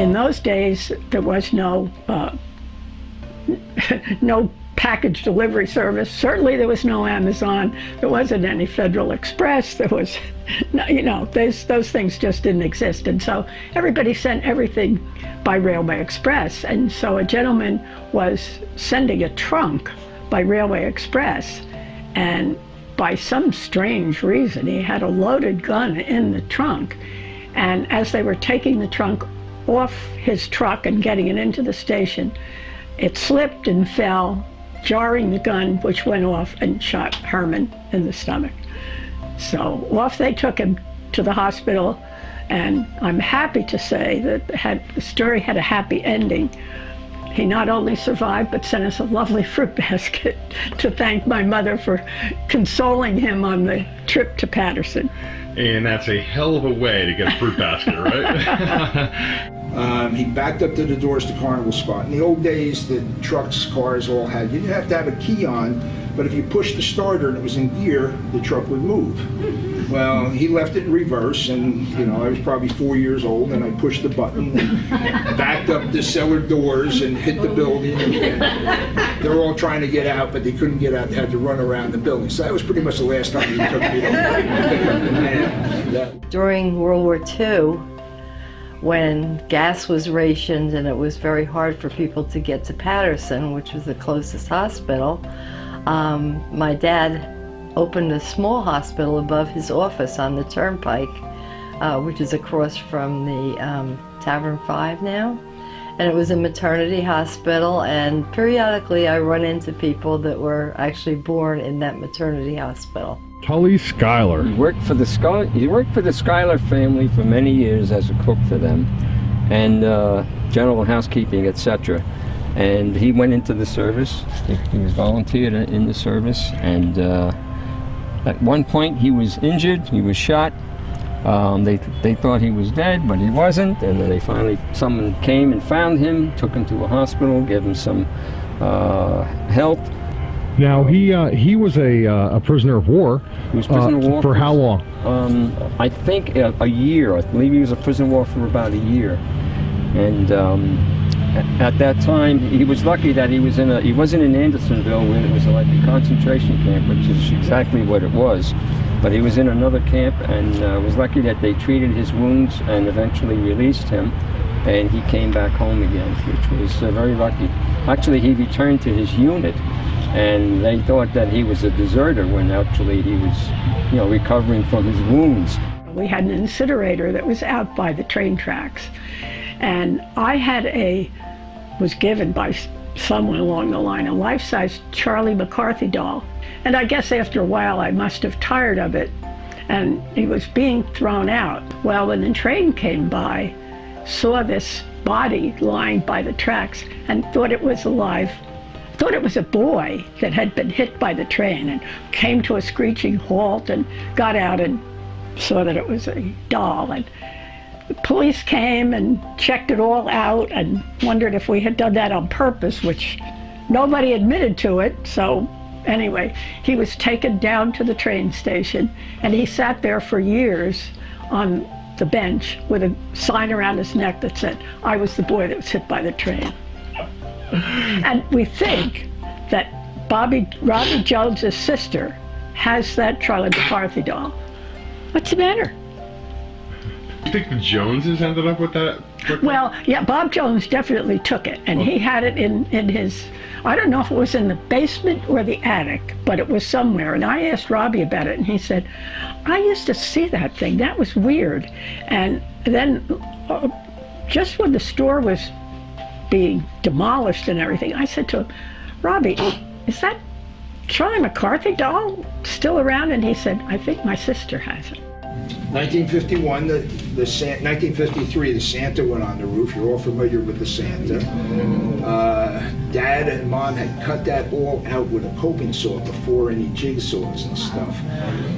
In those days, there was no no package delivery service. Certainly there was no Amazon. There wasn't any Federal Express. There was, you know, those things just didn't exist. And so everybody sent everything by Railway Express. And so a gentleman was sending a trunk by Railway Express. And by some strange reason, he had a loaded gun in the trunk. And as they were taking the trunk off his truck and getting it into the station, it slipped and fell, jarring the gun, which went off and shot Herman in the stomach. So off they took him to the hospital, and I'm happy to say that the story had a happy ending. He not only survived, but sent us a lovely fruit basket to thank my mother for consoling him on the trip to Paterson. And that's a hell of a way to get a fruit basket, right? He backed up to the doors to Carnival Spot. In the old days, the trucks, cars all had, you didn't have to have a key on, but if you pushed the starter and it was in gear, the truck would move. Well, he left it in reverse, and you know, I was probably 4 years old, and I pushed the button and backed up the cellar doors and hit the building. And they were all trying to get out, but they couldn't get out. They had to run around the building. So that was pretty much the last time he took me home. During World War II, when gas was rationed and it was very hard for people to get to Paterson, which was the closest hospital, my dad opened a small hospital above his office on the Turnpike, which is across from the Tavern 5 now. And it was a maternity hospital, and periodically I run into people that were actually born in that maternity hospital. Tully Schuyler. He worked for the Schuyler family for many years as a cook for them, and general housekeeping, etc. And he went into the service. He was volunteered in the service, and at one point he was injured. He was shot. They thought he was dead, but he wasn't. And then someone came and found him, took him to a hospital, gave him some help. Now he was a prisoner of war. He was prisoner of war for how long? I think a year. I believe he was a prisoner of war for about a year. And at that time, he was lucky that he wasn't in Andersonville, where it was like a concentration camp, which is exactly what it was. But he was in another camp, and was lucky that they treated his wounds and eventually released him, and he came back home again, which was very lucky. Actually, he returned to his unit, and they thought that he was a deserter when actually he was, you know, recovering from his wounds. We had an incinerator that was out by the train tracks, and I was given by someone along the line a life-size Charlie McCarthy doll. And I guess after a while I must have tired of it, and he was being thrown out. Well, when the train came by, saw this body lying by the tracks and thought it was alive. Thought it was a boy that had been hit by the train, and came to a screeching halt and got out and saw that it was a doll. And the police came and checked it all out and wondered if we had done that on purpose, which nobody admitted to it. So anyway, he was taken down to the train station, and he sat there for years on the bench with a sign around his neck that said, "I was the boy that was hit by the train." And we think that Robbie Jones's sister has that Charlie McCarthy doll. What's the matter? You think the Joneses ended up with that? Well, yeah, Bob Jones definitely took it, and he had it in his, I don't know if it was in the basement or the attic, but it was somewhere. And I asked Robbie about it, and he said, "I used to see that thing. That was weird." And then just when the store was being demolished and everything, I said to him, "Robbie, is that Charlie McCarthy doll still around?" And he said, "I think my sister has it." 1951, 1953, the Santa went on the roof. You're all familiar with the Santa. Dad and Mom had cut that all out with a coping saw before any jigsaws and stuff.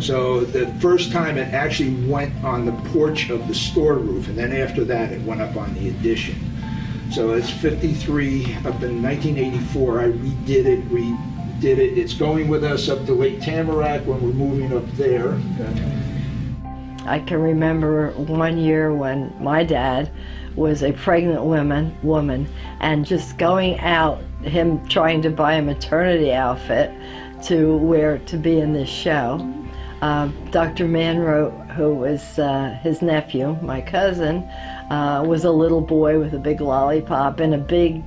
So the first time it actually went on the porch of the store roof, and then after that it went up on the addition. So it's 53, up in 1984, I redid it. It's going with us up to Lake Tamarack when we're moving up there. I can remember one year when my dad was a pregnant woman, and just going out, him trying to buy a maternity outfit to wear to be in this show. Dr. Manroe, who was his nephew, my cousin, was a little boy with a big lollipop and a big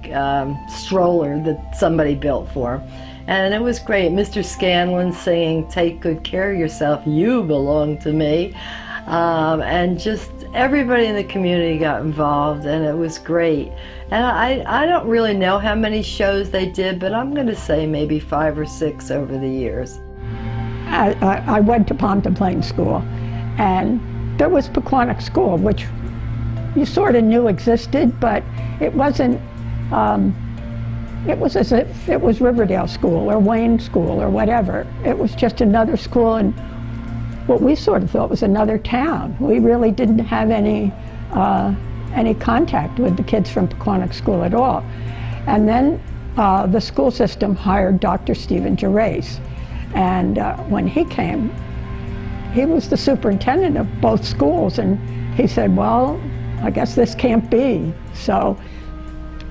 stroller that somebody built for him. And it was great. Mr. Scanlon singing, "Take good care of yourself, you belong to me." And just everybody in the community got involved, and it was great. And I don't really know how many shows they did, but I'm going to say maybe 5 or 6 over the years. I went to Pompton Plains School, and there was Pequannock School, which you sort of knew existed, but it wasn't, it was as if it was Riverdale School or Wayne School or whatever. It was just another school in what we sort of thought was another town. We really didn't have any contact with the kids from Pequannock School at all. And then the school system hired Dr. Stephen Gervais. And when he came, he was the superintendent of both schools, and he said, well, I guess this can't be. So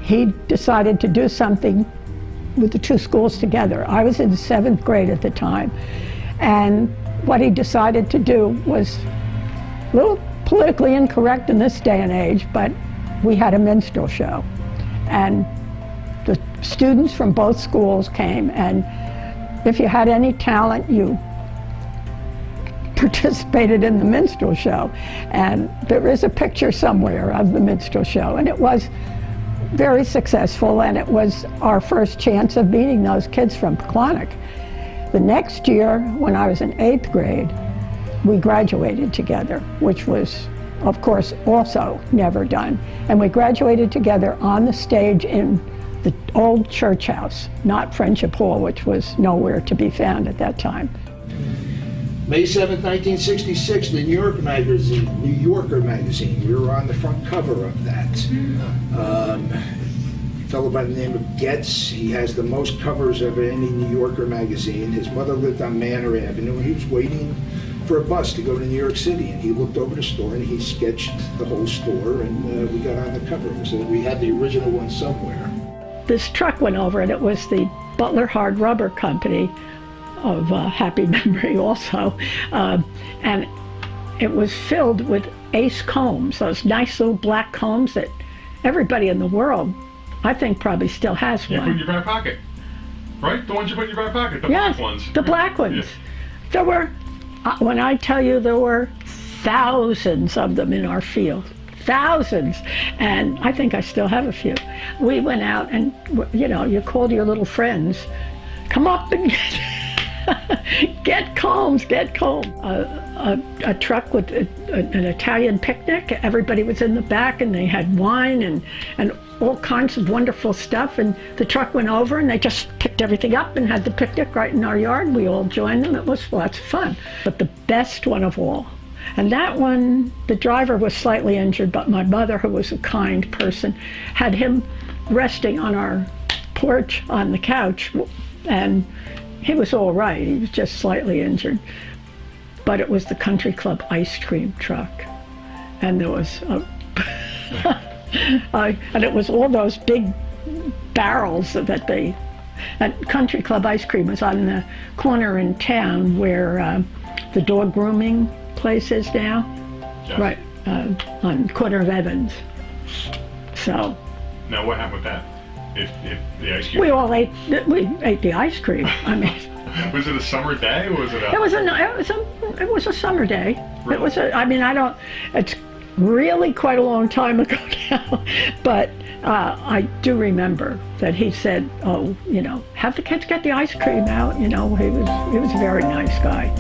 he decided to do something with the two schools together. I was in the 7th grade at the time, and what he decided to do was a little politically incorrect in this day and age, but we had a minstrel show. And the students from both schools came, and if you had any talent, you participated in the minstrel show. And there is a picture somewhere of the minstrel show, and it was very successful, and it was our first chance of meeting those kids from Pequannock. The next year, when I was in 8th grade, we graduated together, which was, of course, also never done. And we graduated together on the stage in the old church house, not Friendship Hall, which was nowhere to be found at that time. May 7th, 1966, the New Yorker magazine. We were on the front cover of that. A fellow by the name of Getz, he has the most covers of any New Yorker magazine. His mother lived on Manor Avenue, and he was waiting for a bus to go to New York City, and he looked over the store and he sketched the whole store, and we got on the cover. So we had the original one somewhere. This truck went over, and it was the Butler Hard Rubber Company of happy memory also, and it was filled with Ace combs, those nice little black combs that everybody in the world, I think, probably still has You one. put in your back pocket, right? The ones you put in your back pocket, the Yes, black ones. the black ones. Yeah. There were, when I tell you, there were thousands of them in our field. Thousands, and I think I still have a few. We went out and, you know, you called your little friends, come up and get combs, get combs. A truck with an Italian picnic. Everybody was in the back, and they had wine and all kinds of wonderful stuff. And the truck went over, and they just picked everything up and had the picnic right in our yard. We all joined them. It was lots of fun. But the best one of all, and that one, the driver was slightly injured, but my mother, who was a kind person, had him resting on our porch on the couch, and he was all right. He was just slightly injured. But it was the Country Club ice cream truck. And there was and it was all those big barrels that they, and Country Club ice cream was on the corner in town where the dog grooming place is now. Yes. Right, on corner of Evans. So. Now what happened with that? If the ice cream... We ate the ice cream. I mean, Was it a summer day, or was it a... it was a summer day. Really? It was it's really quite a long time ago now, but I do remember that he said, oh, you know, have the kids get the ice cream out. You know, he was a very nice guy.